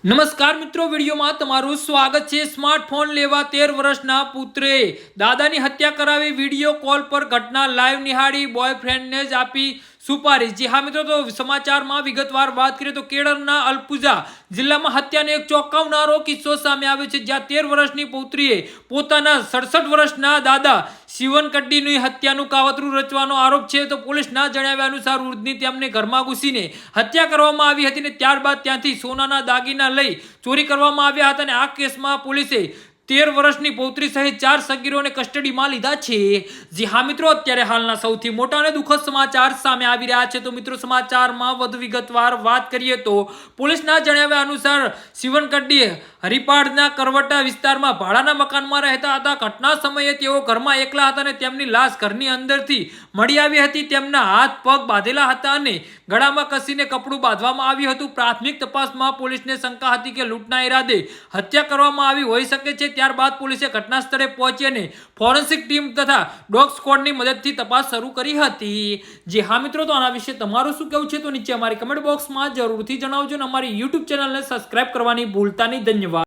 નમસ્કાર મિત્રો, વિડીયોમાં તમારું સ્વાગત છે। સ્માર્ટફોન લેવા 13 વર્ષના પુત્રે દાદાની હત્યા કરાવી, વિડીયો કોલ પર ઘટના લાઈવ નિહાળી બોયફ્રેન્ડને જ આપી સુપારી। જી હા મિત્રો, તો સમાચારમાં વિગતવાર વાત કરીએ તો કેરળના અલપુઝા જિલ્લામાં હત્યાનો એક ચોંકાવનારો કિસ્સો સામે આવ્યો છે, જ્યાં 13 વર્ષની પુત્રીએ પોતાના 67 વર્ષના દાદા શિવન કડ્ડીની હત્યાનું કાવતરું રચવાનો આરોપ છે। તો પોલીસના જણાવ્યા અનુસાર વૃદ્ધની તેમને ઘરમાં ઘૂસીને હત્યા કરવામાં આવી હતી અને ત્યારબાદ ત્યાંથી સોનાના દાગીના લઈ ચોરી કરવામાં આવ્યા હતા અને આ કેસમાં પોલીસે 13 વર્ષની પૌત્રી સહિત 4 સગીરોને કસ્ટડીમાં લીધા છે। જી હા મિત્રો, અત્યારે હાલના સૌથી મોટા અને દુઃખદ સમાચાર સામે આવી રહ્યા છે। તો મિત્રો, સમાચારમાં વધુ વિગતવાર વાત કરીએ તો પોલીસના જણાવ્યા અનુસાર શિવન કડ્ડી હરિપાડના કરવટા વિસ્તારમાં ભાડાના મકાનમાં રહેતા હતા। ઘટના સમયે તેઓ ઘરમાં એકલા હતા અને તેમની લાશ ઘરની અંદરથી મળી આવી હતી। તેમના હાથ પગ બાંધેલા હતા અને ગળામાં કસીને કપડું બાંધવામાં આવ્યું હતું। પ્રાથમિક તપાસમાં પોલીસને શંકા હતી કે લૂંટના ઈરાદે હત્યા કરવામાં આવી હોઈ શકે છે। ત્યારબાદ પોલીસે ઘટના સ્થળે પહોંચી અને ફોરેન્સિક ટીમ તથા ડોગ સ્ક્વોડની મદદથી તપાસ શરૂ કરી હતી। જે હા મિત્રો, તો આના વિશે તમારું શું કહેવું છે તો નીચે અમારી કમેન્ટ બોક્સમાં જરૂરથી જણાવજો અને અમારી YouTube ચેનલને સબસ્ક્રાઇબ કરવાની ભૂલતા નહીં। ધન્યવાદ।